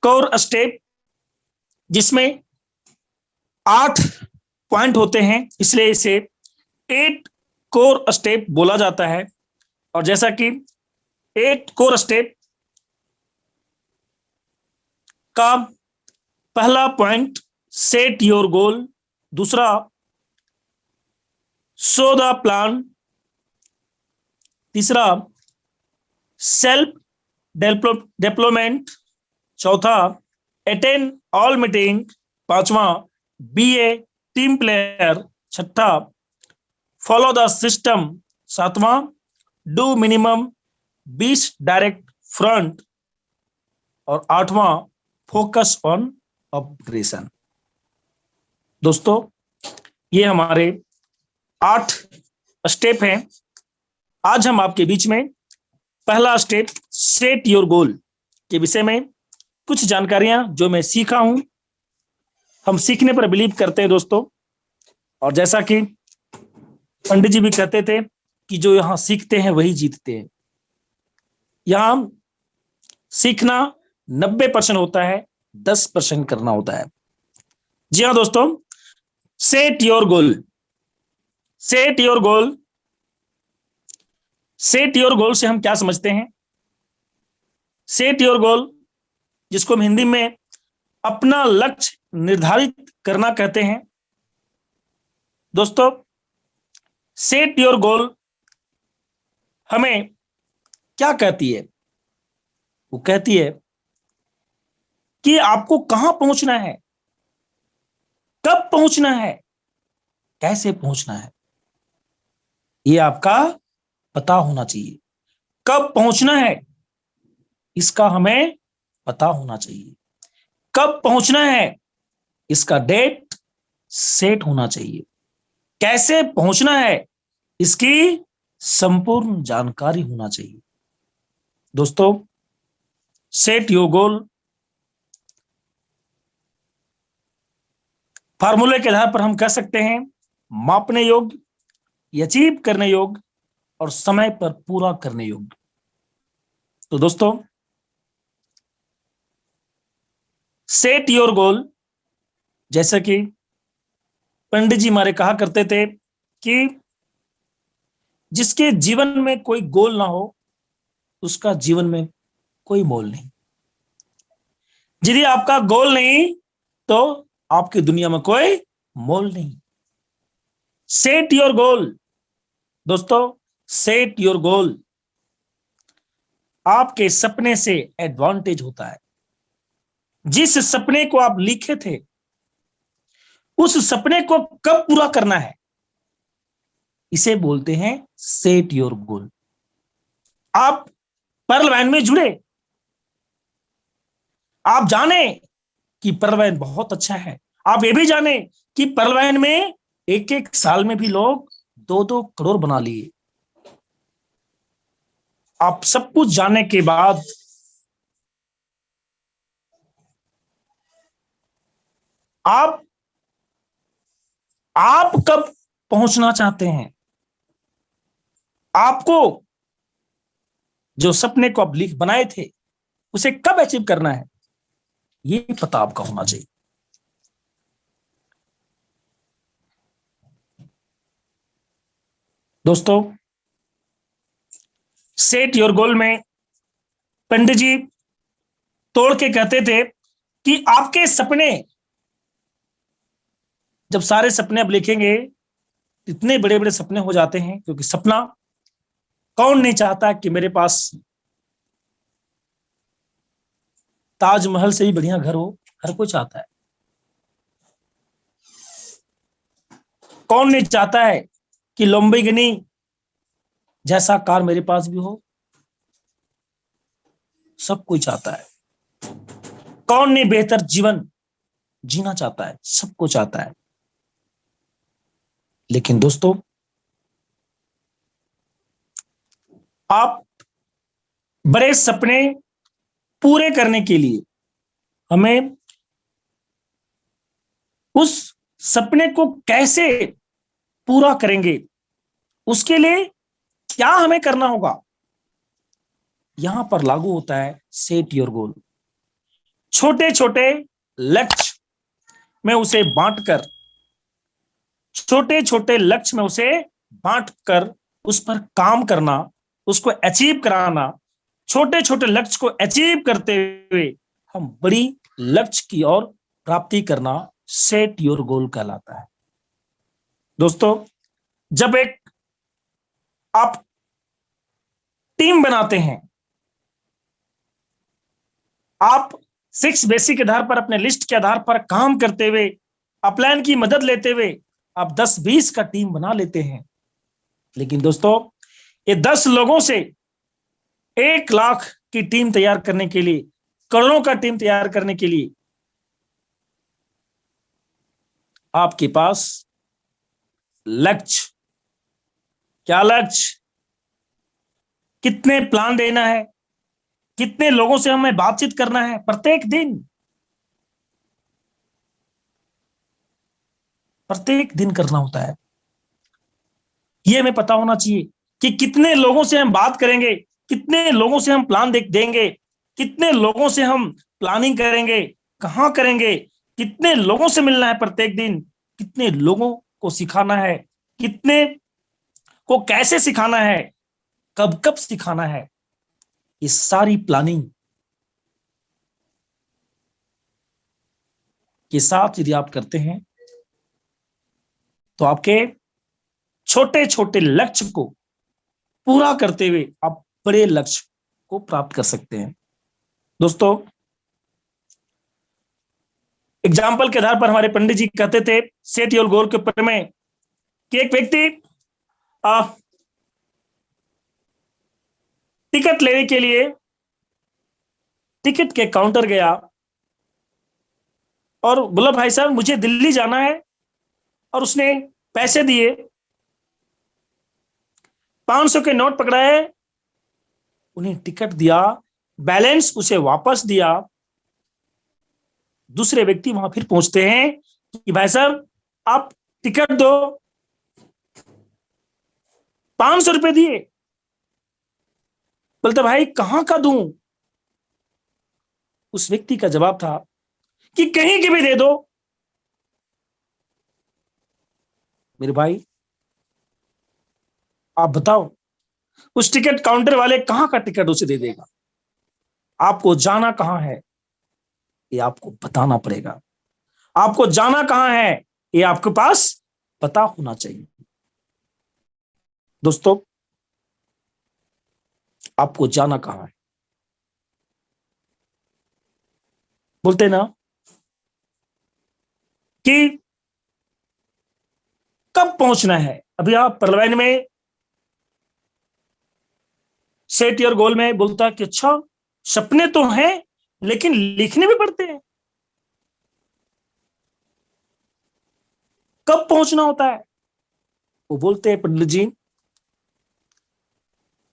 Core step, जिसमें 8 point होते हैं, इसलिए इसे 8 कोर स्टेप बोला जाता है। और जैसा कि 8 कोर स्टेप का पहला पॉइंट सेट योर गोल, दूसरा शो द प्लान, तीसरा सेल्फ डेवलपमेंट, चौथा अटेंड ऑल मीटिंग, पांचवा बी ए टीम प्लेयर, छठा फॉलो द सिस्टम, सातवां डू मिनिमम 20 डायरेक्ट फ्रंट, और आठवां फोकस ऑन ऑपरेशन। दोस्तों, ये हमारे 8 स्टेप हैं। आज हम आपके बीच में पहला स्टेप सेट योर गोल के विषय में कुछ जानकारियां जो मैं सीखा हूं। हम सीखने पर बिलीव करते हैं दोस्तों, और जैसा कि पंडित जी भी कहते थे कि जो यहां सीखते हैं वही जीतते हैं। यहां सीखना 90% होता है, 10% करना होता है। जी हाँ दोस्तों, set your goal. Set your goal, set your goal से हम क्या समझते हैं? सेट योर गोल, जिसको हम हिंदी में अपना लक्ष्य निर्धारित करना कहते हैं। दोस्तों, सेट योर गोल हमें क्या कहती है? वो कहती है कि आपको कहां पहुंचना है, कब पहुंचना है, कैसे पहुंचना है, ये आपका पता होना चाहिए। कब पहुंचना है, इसका हमें पता होना चाहिए। कब पहुंचना है, इसका डेट सेट होना चाहिए। कैसे पहुंचना है, इसकी संपूर्ण जानकारी होना चाहिए। दोस्तों, सेट योर गोल फार्मूले के आधार पर हम कह सकते हैं मापने योग्य, अचीव करने योग्य और समय पर पूरा करने योग्य। तो दोस्तों, सेट योर गोल, जैसे कि पंडित जी हमारे कहा करते थे कि जिसके जीवन में कोई गोल ना हो, उसका जीवन में कोई मोल नहीं। यदि आपका गोल नहीं, तो आपकी दुनिया में कोई मोल नहीं। Set your goal. दोस्तों, सेट योर गोल आपके सपने से एडवांटेज होता है। जिस सपने को आप लिखे थे, उस सपने को कब पूरा करना है, इसे बोलते हैं सेट योर गोल। आप पर्ल वैन में जुड़े, आप जाने कि पर्ल वैन बहुत अच्छा है। आप ये भी जाने कि पर्ल वैन में एक एक साल में भी लोग 2-2 करोड़ बना लिए। आप सब कुछ जानने के बाद आप कब पहुंचना चाहते हैं, आपको जो सपने को आप लिख बनाए थे उसे कब अचीव करना है, ये पता आपका होना चाहिए। दोस्तों, सेट योर गोल में पंडित जी तोड़ के कहते थे कि आपके सपने, जब सारे सपने आप लिखेंगे, इतने बड़े बड़े सपने हो जाते हैं, क्योंकि सपना कौन नहीं चाहता कि मेरे पास ताजमहल से ही बढ़िया घर हो। हर कोई चाहता है। कौन नहीं चाहता है कि लंबोर्गिनी जैसा कार मेरे पास भी हो। सब कोई चाहता है। कौन नहीं बेहतर जीवन जीना चाहता है, सबको चाहता है। लेकिन दोस्तों, आप बड़े सपने पूरे करने के लिए हमें उस सपने को कैसे पूरा करेंगे, उसके लिए क्या हमें करना होगा, यहां पर लागू होता है सेट योर गोल। छोटे छोटे लक्ष्य में उसे बांटकर, छोटे छोटे लक्ष्य में उसे बांटकर उस पर काम करना, उसको अचीव कराना। छोटे छोटे लक्ष्य को अचीव करते हुए हम बड़ी लक्ष्य की ओर प्राप्ति करना सेट योर गोल कहलाता है। दोस्तों, जब एक आप टीम बनाते हैं, आप 6 बेसिक के आधार पर, अपने लिस्ट के आधार पर काम करते हुए, अपलाइन की मदद लेते हुए आप 10-20 का टीम बना लेते हैं। लेकिन दोस्तों, ये 10 लोगों से 1 लाख की टीम तैयार करने के लिए, करोड़ों का टीम तैयार करने के लिए आपके पास लक्ष्य, क्या लक्ष्य, कितने प्लान देना है, कितने लोगों से हमें बातचीत करना है प्रत्येक दिन, प्रत्येक दिन करना होता है। ये हमें पता होना चाहिए कि कितने लोगों से हम बात करेंगे, कितने लोगों से हम प्लान देंगे, कितने लोगों से हम प्लानिंग करेंगे, कहां करेंगे, कितने लोगों से मिलना है प्रत्येक दिन, कितने लोगों को सिखाना है, कितने को कैसे सिखाना है, कब कब सिखाना है। ये सारी प्लानिंग के साथ यदि आप करते हैं तो आपके छोटे छोटे लक्ष्य को पूरा करते हुए आप बड़े लक्ष्य को प्राप्त कर सकते हैं। दोस्तों, एग्जाम्पल के आधार पर हमारे पंडित जी कहते थे सेट योर गोल के ऊपर में कि एक व्यक्ति टिकट लेने के लिए टिकट के काउंटर गया और बोला, भाई साहब मुझे दिल्ली जाना है, और उसने पैसे दिए, 500 के नोट पकड़ाए, उन्हें टिकट दिया, बैलेंस उसे वापस दिया। दूसरे व्यक्ति वहां फिर पहुंचते हैं कि भाई साहब आप टिकट दो, 500 रुपए दिए। बोलते भाई कहां का दूं? उस व्यक्ति का जवाब था कि कहीं की भी दे दो। मेरे भाई आप बताओ, उस टिकट काउंटर वाले कहां का टिकट उसे दे देगा? आपको जाना कहां है ये आपको बताना पड़ेगा। आपको जाना कहां है ये आपके पास पता होना चाहिए। दोस्तों, आपको जाना कहां है? बोलते ना कि कब पहुंचना है। अभी आप परलाइन में सेट योर गोल में बोलता है कि अच्छा सपने तो हैं लेकिन लिखने भी पड़ते हैं। कब पहुंचना होता है? वो बोलते हैं पंडित जी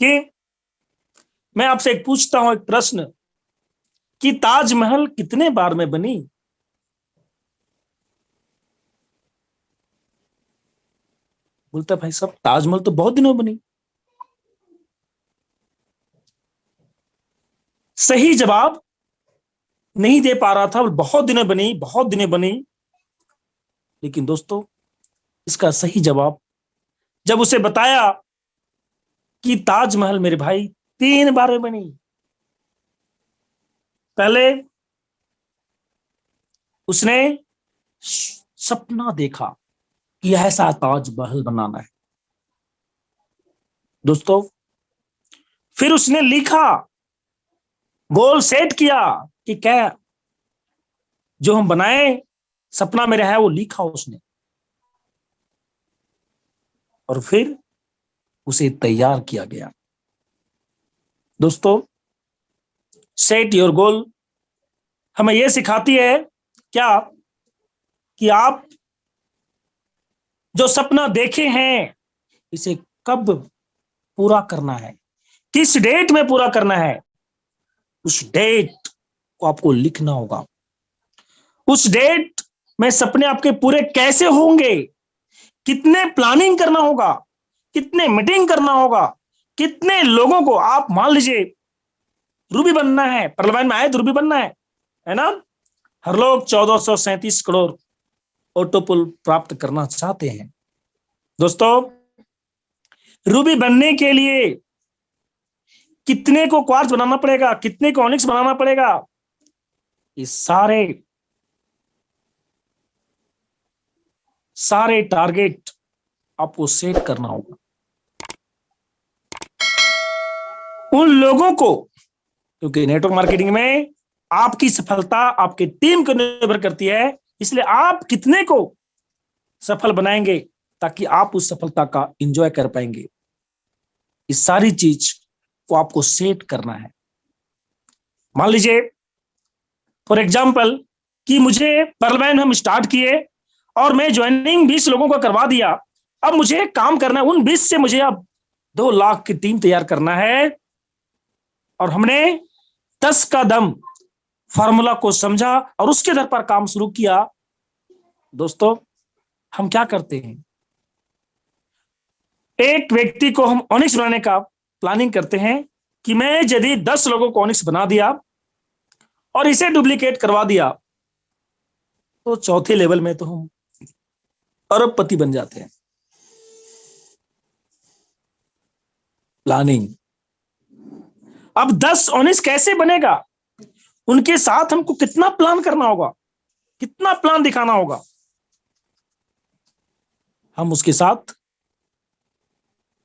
कि मैं आपसे एक पूछता हूं एक प्रश्न कि ताजमहल कितने बार में बनी? बोलता भाई साहब ताजमहल तो बहुत दिनों में बनी। सही जवाब नहीं दे पा रहा था, बहुत दिनों बनी, बहुत दिनों बनी। लेकिन दोस्तों, इसका सही जवाब जब उसे बताया कि ताजमहल मेरे भाई 3 बार में बनी। पहले उसने सपना देखा कि ऐसा ताजमहल बनाना है। दोस्तों, फिर उसने लिखा, गोल सेट किया कि क्या जो हम बनाए, सपना मेरा है वो लिखा उसने, और फिर उसे तैयार किया गया। दोस्तों, सेट योर गोल हमें यह सिखाती है क्या कि आप जो सपना देखे हैं इसे कब पूरा करना है, किस डेट में पूरा करना है, उस डेट को आपको लिखना होगा। उस डेट में सपने आपके पूरे कैसे होंगे, कितने प्लानिंग करना होगा, कितने मीटिंग करना होगा, कितने लोगों को, आप मान लीजिए रूबी बनना है, पार्लियामेंट में आए तो रूबी बनना है ना। हर लोग 1437 करोड़ ऑटोपुल प्राप्त करना चाहते हैं। दोस्तों, रूबी बनने के लिए कितने को क्वार्ट्ज बनाना पड़ेगा, कितने को ऑनिक्स बनाना पड़ेगा, ये सारे टारगेट आपको सेट करना होगा। उन लोगों को, क्योंकि नेटवर्क मार्केटिंग में आपकी सफलता आपकी टीम को निर्भर करती है, इसलिए आप कितने को सफल बनाएंगे ताकि आप उस सफलता का एंजॉय कर पाएंगे, इस सारी चीज को आपको सेट करना है। मान लीजिए फॉर एग्जाम्पल कि मुझे पार्लियामेंट हम स्टार्ट किए और मैं ज्वाइनिंग 20 लोगों को करवा दिया। अब मुझे काम करना है, उन 20 से मुझे अब 2 लाख की टीम तैयार करना है। और हमने 10 का दम फार्मूला को समझा और उसके आधार पर काम शुरू किया। दोस्तों, हम क्या करते हैं, एक व्यक्ति को हम ऑनिक्स बनाने का प्लानिंग करते हैं कि मैं यदि 10 लोगों को ऑनिक्स बना दिया और इसे डुप्लीकेट करवा दिया तो चौथे लेवल में तो हम अरबपति बन जाते हैं। प्लानिंग। अब 10 ऑनिक्स कैसे बनेगा, उनके साथ हमको कितना प्लान करना होगा, कितना प्लान दिखाना होगा, हम उसके साथ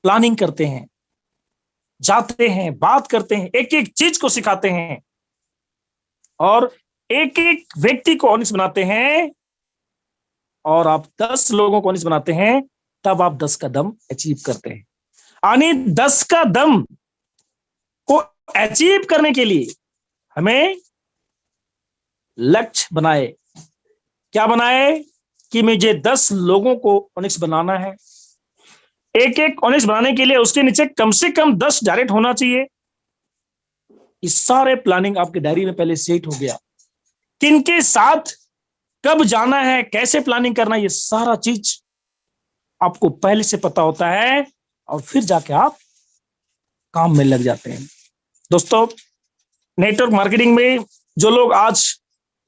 प्लानिंग करते हैं, जाते हैं, बात करते हैं, एक एक चीज को सिखाते हैं और एक एक व्यक्ति को ऑनिक्स बनाते हैं। और आप 10 लोगों को ऑनिक्स बनाते हैं, तब आप 10 का दम अचीव करते हैं। यानी 10 का दम को अचीव करने के लिए हमें लक्ष्य बनाए। क्या बनाए कि मुझे 10 लोगों को ऑनिक्स बनाना है। एक एक ऑनिक्स बनाने के लिए उसके नीचे कम से कम 10 डायरेक्ट होना चाहिए। इस सारे प्लानिंग आपके डायरी में पहले सेट हो गया, किनके साथ कब जाना है, कैसे प्लानिंग करना है, ये सारा चीज आपको पहले से पता होता है और फिर जाके आप काम में लग जाते हैं। दोस्तों, नेटवर्क मार्केटिंग में जो लोग आज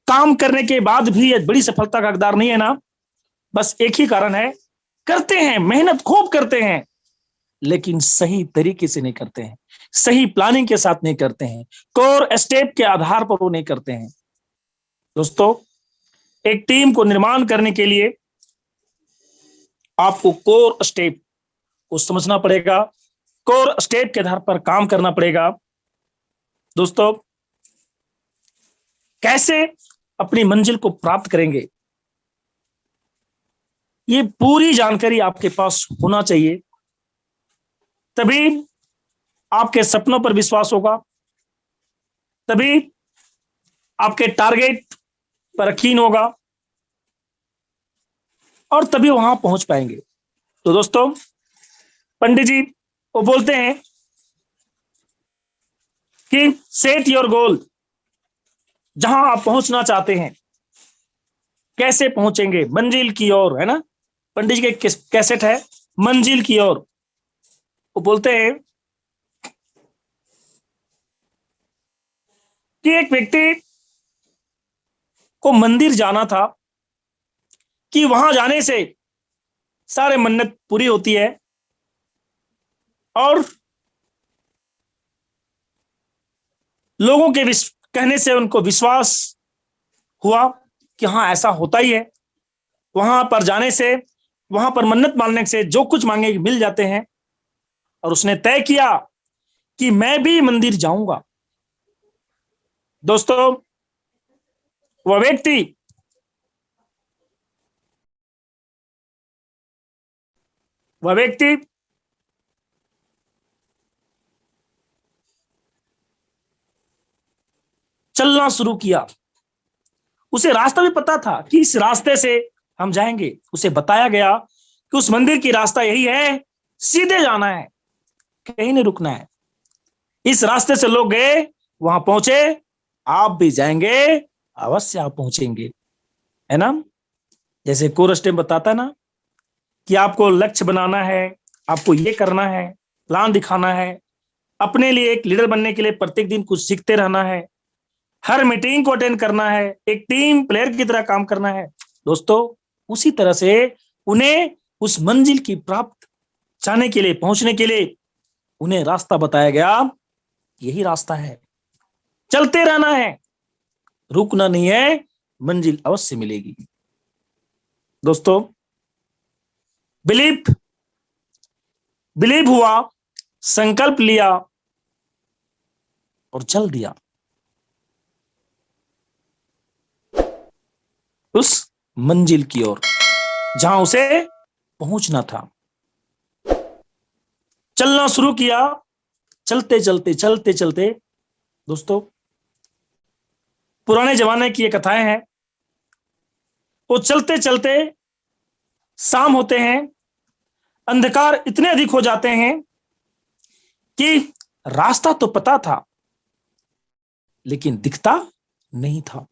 काम करने के बाद भी बड़ी सफलता का हकदार नहीं है ना, बस एक ही कारण है, करते हैं, मेहनत खूब करते हैं, लेकिन सही तरीके से नहीं करते हैं, सही प्लानिंग के साथ नहीं करते हैं, कोर स्टेप के आधार पर वो नहीं करते हैं। दोस्तों, एक टीम को निर्माण करने के लिए आपको कोर स्टेप को समझना पड़ेगा, कोर स्टेप के आधार पर काम करना पड़ेगा। दोस्तों, कैसे अपनी मंजिल को प्राप्त करेंगे, ये पूरी जानकारी आपके पास होना चाहिए, तभी आपके सपनों पर विश्वास होगा, तभी आपके टारगेट पर यकीन होगा और तभी वहां पहुंच पाएंगे। तो दोस्तों, पंडित जी वो बोलते हैं कि सेट योर गोल, जहां आप पहुंचना चाहते हैं, कैसे पहुंचेंगे मंजिल की ओर, है ना। पंडित जी के कैसेट है मंजिल की ओर। वो बोलते हैं कि एक व्यक्ति को मंदिर जाना था कि वहां जाने से सारे मन्नत पूरी होती है और लोगों के कहने से उनको विश्वास हुआ कि हाँ ऐसा होता ही है। वहां पर जाने से, वहां पर मन्नत मांगने से जो कुछ मांगे मिल जाते हैं। और उसने तय किया कि मैं भी मंदिर जाऊंगा। दोस्तों, वह व्यक्ति चलना शुरू किया। उसे रास्ता भी पता था कि इस रास्ते से हम जाएंगे। उसे बताया गया कि उस मंदिर की रास्ता यही है, सीधे जाना है, कहीं नहीं रुकना है। इस रास्ते से लोग गए, वहां पहुंचे, आप भी जाएंगे, अवश्य आप पहुंचेंगे, है ना। जैसे कोर स्टेप बताता है ना कि आपको लक्ष्य बनाना है, आपको ये करना है, प्लान दिखाना है, अपने लिए एक लीडर बनने के लिए प्रत्येक दिन कुछ सीखते रहना है, हर मीटिंग को अटेंड करना है, एक टीम प्लेयर की तरह काम करना है। दोस्तों, उसी तरह से उन्हें उस मंजिल की प्राप्त जाने के लिए, पहुंचने के लिए उन्हें रास्ता बताया गया। यही रास्ता है, चलते रहना है, रुकना नहीं है, मंजिल अवश्य मिलेगी। दोस्तों, बिलीव बिलीव हुआ, संकल्प लिया और चल दिया उस मंजिल की ओर जहां उसे पहुंचना था। चलना शुरू किया, चलते चलते चलते चलते। दोस्तों, पुराने जमाने की ये कथाएं हैं। वो चलते चलते शाम होते हैं, अंधकार इतने अधिक हो जाते हैं कि रास्ता तो पता था लेकिन दिखता नहीं था,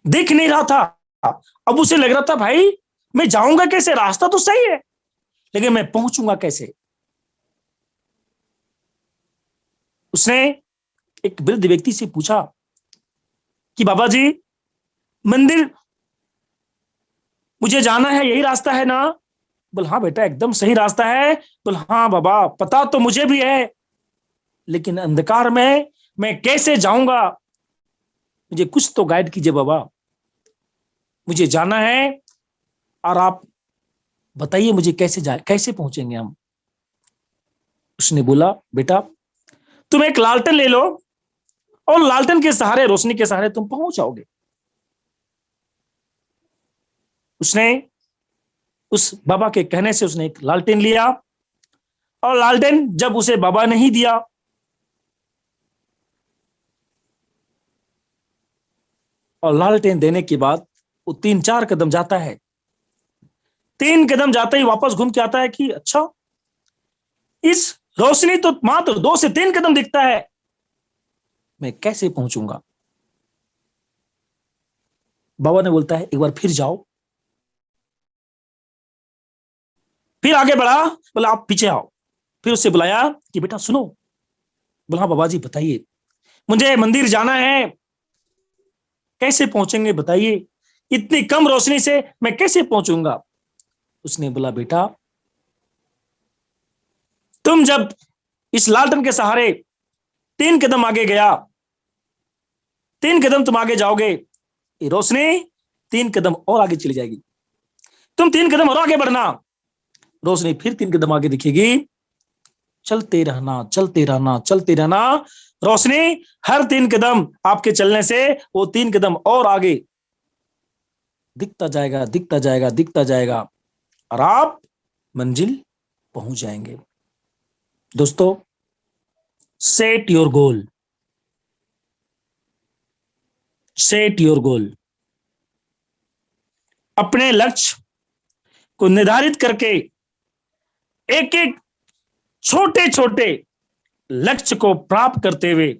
दिख नहीं रहा था। अब उसे लग रहा था, भाई मैं जाऊंगा कैसे? रास्ता तो सही है लेकिन मैं पहुंचूंगा कैसे? उसने एक वृद्ध व्यक्ति से पूछा कि बाबा जी, मंदिर मुझे जाना है, यही रास्ता है ना? बोल, हाँ बेटा, एकदम सही रास्ता है। बोल, हाँ बाबा, पता तो मुझे भी है लेकिन अंधकार में मैं कैसे जाऊंगा? मुझे कुछ तो गाइड कीजिए बाबा, मुझे जाना है और आप बताइए मुझे कैसे जाए, कैसे पहुंचेंगे हम? उसने बोला, बेटा तुम एक लालटेन ले लो और लालटेन के सहारे, रोशनी के सहारे तुम पहुंच जाओगे। उसने उस बाबा के कहने से उसने एक लालटेन लिया और लालटेन जब उसे बाबा ने ही दिया, और लालटेन देने के बाद वो 3-4 कदम जाता है। 3 कदम जाते ही वापस घूम के आता है कि अच्छा, इस रोशनी तो मात्र 2 से 3 कदम दिखता है, मैं कैसे पहुंचूंगा? बाबा ने बोलता है, एक बार फिर जाओ। फिर आगे बढ़ा, बोला आप पीछे आओ। फिर उससे बुलाया कि बेटा सुनो। बोला, हाँ बाबा जी बताइए, मुझे मंदिर जाना है, कैसे पहुंचेंगे बताइए, इतनी कम रोशनी से मैं कैसे पहुंचूंगा? उसने बोला, बेटा तुम जब इस लालटेन के सहारे 3 कदम आगे गया, 3 कदम तुम आगे जाओगे, ये रोशनी 3 कदम और आगे चली जाएगी। तुम 3 कदम और आगे बढ़ना, रोशनी फिर 3 कदम आगे दिखेगी। चलते रहना, चलते रहना, चलते रहना, रोशनी हर 3 कदम आपके चलने से वो 3 कदम और आगे दिखता जाएगा, दिखता जाएगा, दिखता जाएगा और आप मंजिल पहुंच जाएंगे। दोस्तों, set your goal, set your goal. अपने लक्ष्य को निर्धारित करके एक एक छोटे छोटे लक्ष्य को प्राप्त करते हुए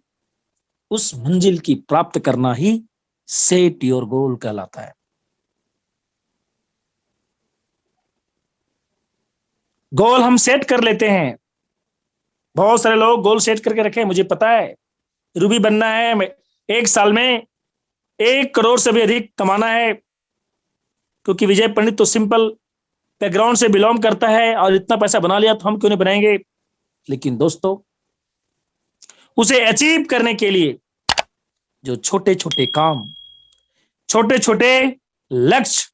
उस मंजिल की प्राप्त करना ही सेट योर गोल कहलाता है। गोल हम सेट कर लेते हैं, बहुत सारे लोग गोल सेट करके रखे, मुझे पता है रूबी बनना है, 1 साल में 1 करोड़ से भी अधिक कमाना है, क्योंकि विजय पंडित तो सिंपल बैकग्राउंड से बिलोंग करता है और इतना पैसा बना लिया तो हम क्यों नहीं बनाएंगे? लेकिन दोस्तों, उसे अचीव करने के लिए जो छोटे छोटे काम, छोटे छोटे लक्ष्य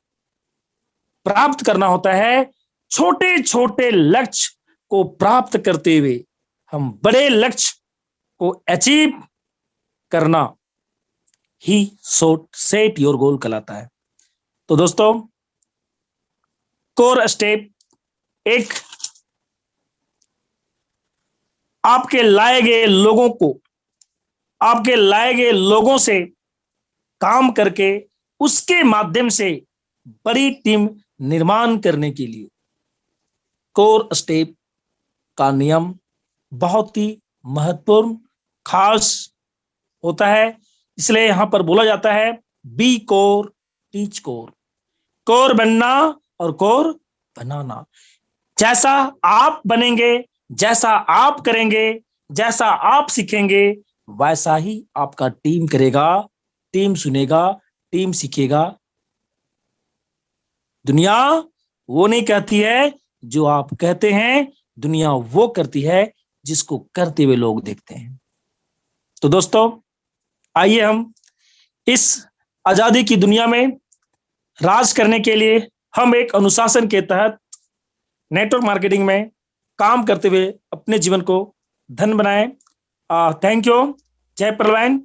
प्राप्त करना होता है, छोटे छोटे लक्ष्य को प्राप्त करते हुए हम बड़े लक्ष्य को अचीव करना ही सेट योर गोल कहलाता है। तो दोस्तों, कोर स्टेप 1, आपके लाए गए लोगों को, आपके लाए गए लोगों से काम करके उसके माध्यम से बड़ी टीम निर्माण करने के लिए कोर स्टेप का नियम बहुत ही महत्वपूर्ण, खास होता है। इसलिए यहां पर बोला जाता है, be core teach core. Core बनना और कोर बनाना। जैसा आप बनेंगे, जैसा आप करेंगे, जैसा आप सीखेंगे, वैसा ही आपका टीम करेगा, टीम सुनेगा, टीम सीखेगा। दुनिया वो नहीं कहती है जो आप कहते हैं, दुनिया वो करती है जिसको करते हुए लोग देखते हैं। तो दोस्तों, आइए हम इस आजादी की दुनिया में राज करने के लिए हम एक अनुशासन के तहत नेटवर्क मार्केटिंग में काम करते हुए अपने जीवन को धन बनाएं। Thank you. जय प्रलवान।